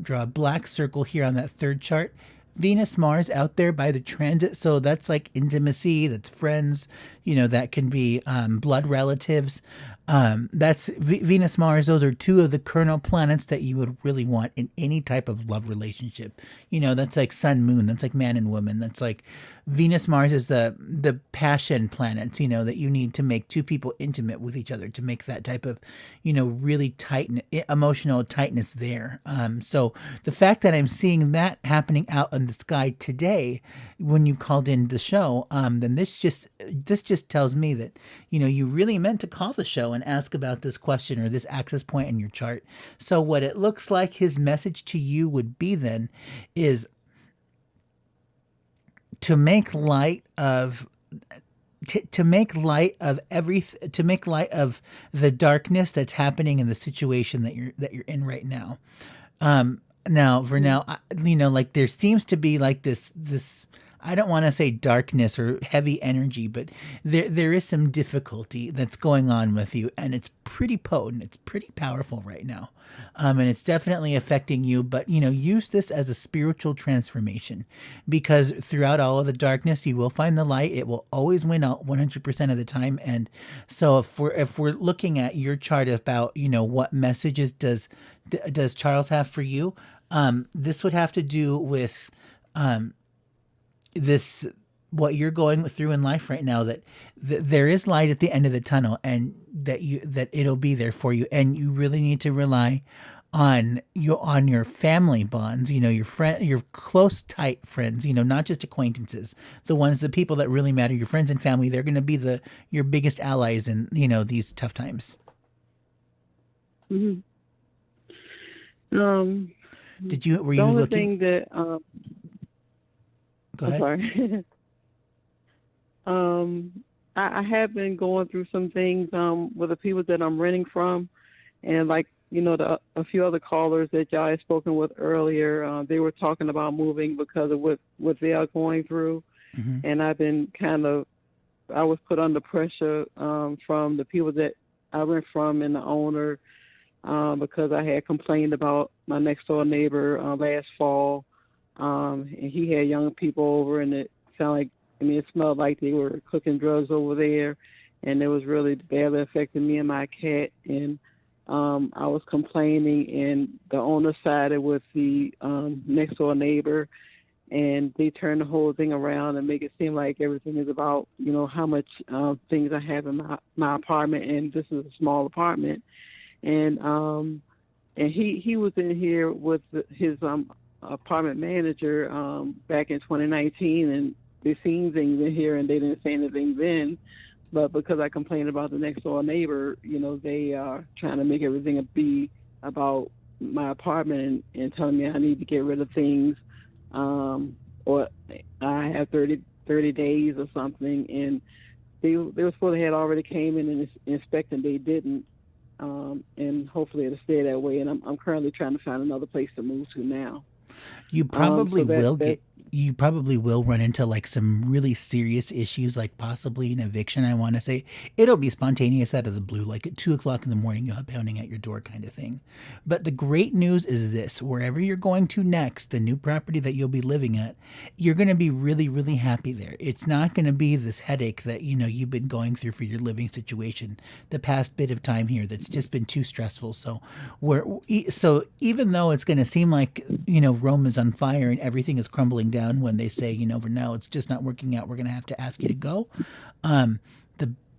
draw a black circle here on that third chart. Venus Mars out there by the transit, so that's like intimacy, that's friends, that can be blood relatives. That's Venus Mars. Those are two of the kernel planets that you would really want in any type of love relationship. That's like sun moon, that's like man and woman, that's like Venus Mars is the passion planets, that you need to make two people intimate with each other to make that type of, really tight emotional tightness there. So the fact that I'm seeing that happening out in the sky today when you called in the show, then this just tells me that, you really meant to call the show and ask about this question or this access point in your chart. So what it looks like his message to you would be then is to make light of to make light of to make light of the darkness that's happening in the situation that you're in right now. Now Vernell, like there seems to be like this I don't want to say darkness or heavy energy, but there is some difficulty that's going on with you, and it's pretty potent. It's pretty powerful right now. And it's definitely affecting you, but use this as a spiritual transformation, because throughout all of the darkness, you will find the light. It will always win out 100% of the time. And so if we're looking at your chart about, what messages does Charles have for you? This would have to do with, this what you're going through in life right now, that there is light at the end of the tunnel, and that it'll be there for you, and you really need to rely on your family bonds, your friend, your close tight friends, not just acquaintances, the people that really matter, your friends and family. They're going to be your biggest allies in these tough times. Mm-hmm. Were you only looking? thing that Go ahead. I'm sorry. I have been going through some things with the people that I'm renting from, and like a few other callers that y'all had spoken with earlier, they were talking about moving because of what they are going through, Mm-hmm. and I've been I was put under pressure from the people that I rent from and the owner because I had complained about my next door neighbor last fall. And he had young people over, and it it smelled like they were cooking drugs over there, and it was really badly affecting me and my cat. And I was complaining, and the owner sided with the next door neighbor, and they turned the whole thing around and make it seem like everything is about how much things I have in my apartment, and this is a small apartment. And he was in here with his apartment manager back in 2019, and they seen things in here and they didn't say anything then, but because I complained about the next door neighbor, they are trying to make everything be about my apartment and telling me I need to get rid of things, or I have 30 days or something, and they were supposed to had already came in and inspected. They didn't, and hopefully it'll stay that way, and I'm currently trying to find another place to move to now. You probably you probably will run into like some really serious issues, like possibly an eviction. I want to say it'll be spontaneous out of the blue, like at 2:00 in the morning, you'll have pounding at your door kind of thing. But the great news is this: wherever you're going to next, the new property that you'll be living at, you're going to be really, really happy there. It's not going to be this headache that you've been going through for your living situation the past bit of time here. That's just been too stressful. So even though it's going to seem like Rome is on fire and everything is crumbling down, when they say, for now it's just not working out, we're going to have to ask you to go.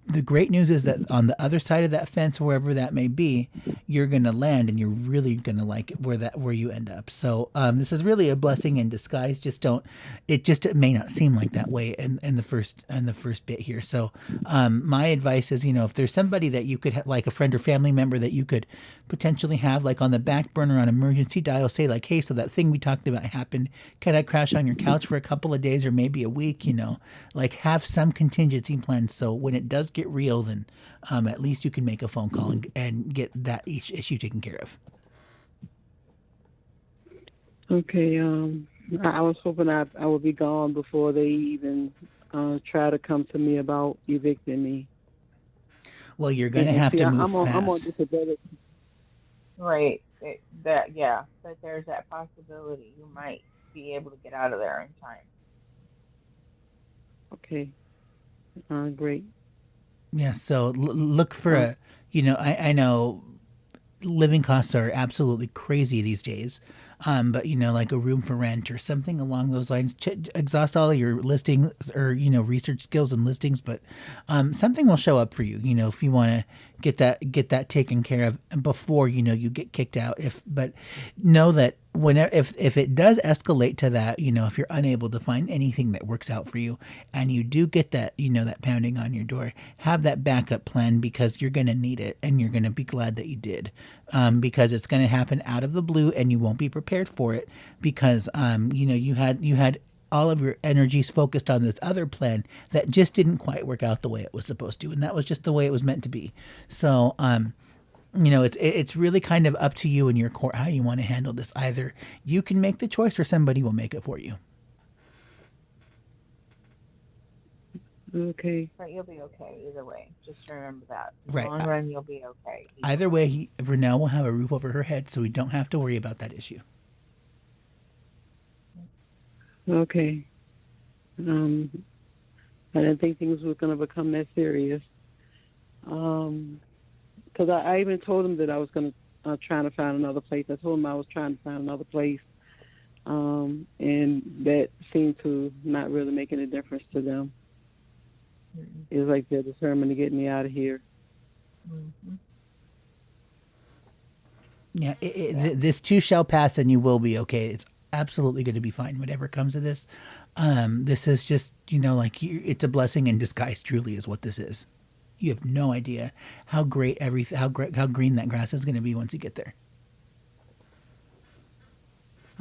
the great news is that on the other side of that fence, wherever that may be, you're going to land, and you're really going to like it where you end up. So this is really a blessing in disguise. It may not seem like that way in the first bit here. So my advice is, if there's somebody that you could like a friend or family member that you could potentially have like on the back burner on emergency dial, say like, hey, so that thing we talked about happened. Can I crash on your couch for a couple of days or maybe a week? Like have some contingency plan. So when it does get real, then at least you can make a phone call and get that each issue taken care of. Okay. I was hoping I would be gone before they even try to come to me about evicting me. Well, you're going to have to move fast. I'm on disability. Right. But there's that possibility you might be able to get out of there in time. Okay. Great. Yeah. So look for I know living costs are absolutely crazy these days. But like a room for rent or something along those lines. Exhaust all of your listings or research skills and listings, but something will show up for you. If you want to get that taken care of before you get kicked out. But know that if it does escalate to that, if you're unable to find anything that works out for you, and you do get that that pounding on your door, have that backup plan because you're going to need it, and you're going to be glad that you did, because it's going to happen out of the blue, and you won't be prepared for it because you had all of your energies focused on this other plan that just didn't quite work out the way it was supposed to, and that was just the way it was meant to be. So it's really kind of up to you and your core how you want to handle this. Either you can make the choice or somebody will make it for you. Okay. But you'll be okay either way. Just remember that. In Right. the long run, you'll be okay. Either way, Vernell will have a roof over her head, so we don't have to worry about that issue. Okay. I didn't think things were going to become that serious. Because I even told him that I was going to try to find another place. I told him I was trying to find another place. And that seemed to not really make any difference to them. Mm-hmm. It was like they're determined to get me out of here. Mm-hmm. Yeah, this too shall pass, and you will be okay. It's absolutely going to be fine, whatever comes of this. This is just, it's a blessing in disguise. Truly, is what this is. You have no idea how great how green that grass is going to be once you get there.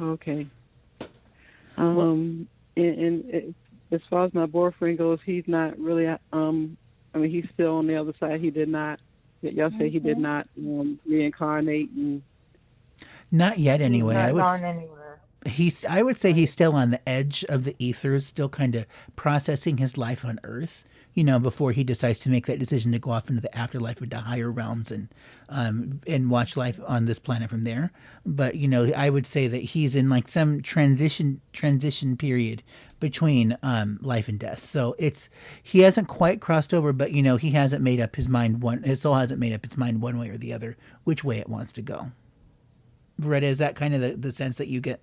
Okay. And as far as my boyfriend goes, he's not really. He's still on the other side. He did not. Y'all say he did not reincarnate and. Not yet, anyway. He's not gone anywhere. I would say he's still on the edge of the ethers, still kind of processing his life on Earth, before he decides to make that decision to go off into the afterlife, into higher realms and watch life on this planet from there. But, I would say that he's in like some transition period between life and death. So he hasn't quite crossed over, but, he hasn't made up his mind his soul hasn't made up its mind one way or the other, which way it wants to go. Veretta, is that kind of the sense that you get?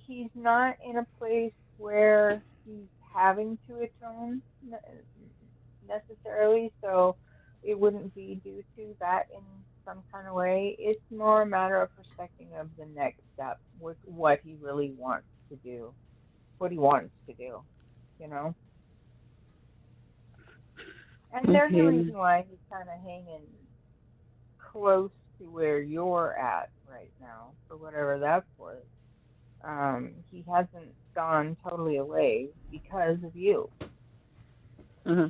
He's not in a place where he's having to atone necessarily, so it wouldn't be due to that in some kind of way. It's more a matter of perspective of the next step, with what he really wants to do, what he wants to do, And there's a reason why he's kind of hanging close to where you're at right now, for whatever that's worth. He hasn't gone totally away because of you. Uh-huh.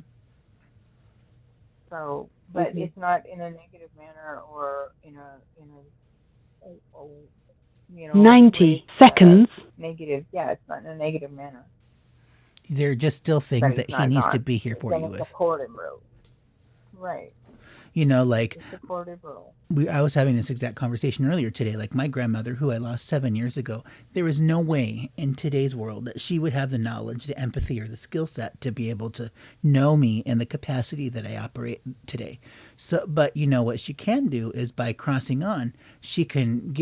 So, but it's not in a negative manner or in a 90 seconds. Negative. Yeah, it's not in a negative manner. There are just still things that he needs to be here for you with. Supportive role. Right. Like supportive role. I was having this exact conversation earlier today. Like my grandmother, who I lost 7 years ago, there is no way in today's world that she would have the knowledge, the empathy, or the skill set to be able to know me in the capacity that I operate today. So, but what she can do is by crossing on, she can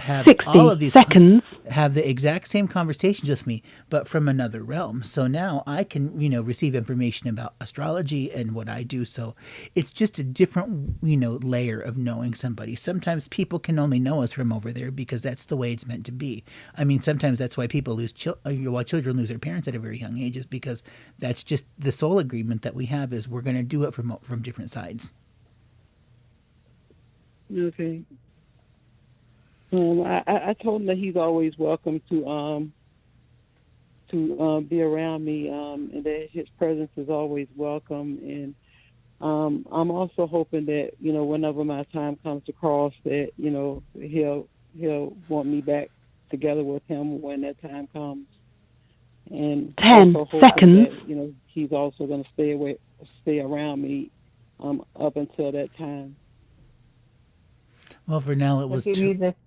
have all 60 of these seconds. have the exact same conversations with me, but from another realm. So now I can, receive information about astrology and what I do. So it's just a different, layer of knowing somebody. Sometimes people can only know us from over there because that's the way it's meant to be. I mean, sometimes that's why people why children lose their parents at a very young age, is because that's just the soul agreement that we have, is we're going to do it from different sides. Okay. I told him that he's always welcome to be around me, and that his presence is always welcome. And I'm also hoping that whenever my time comes to cross, that he'll want me back together with him when that time comes. And 10 also hoping seconds. that he's also going to stay around me up until that time. Well, Vernell,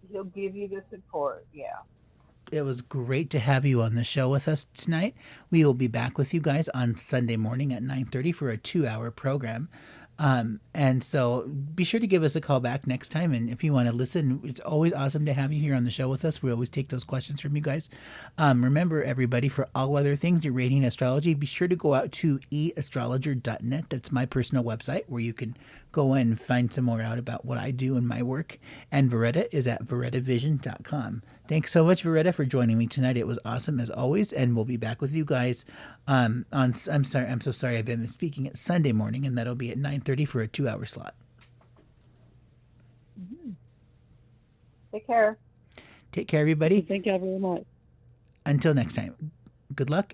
He'll give you the support. Yeah. it was great to have you on the show with us tonight. We will be back with you guys on Sunday morning at 9:30 for a 2-hour program. And so be sure to give us a call back next time. And if you want to listen, it's always awesome to have you here on the show with us. We always take those questions from you guys. Remember, everybody, for all other things Uranian Astrology, be sure to go out to eastrologer.net. That's my personal website where you can go in and find some more out about what I do and my work. And Veretta is at verettavision.com. Thanks so much, Veretta, for joining me tonight. It was awesome as always. And we'll be back with you guys I'm so sorry I've been speaking at Sunday morning, and that'll be at 9:30 for a 2-hour slot. Mm-hmm. Take care. Take care, everybody. Thank you very much. Until next time, good luck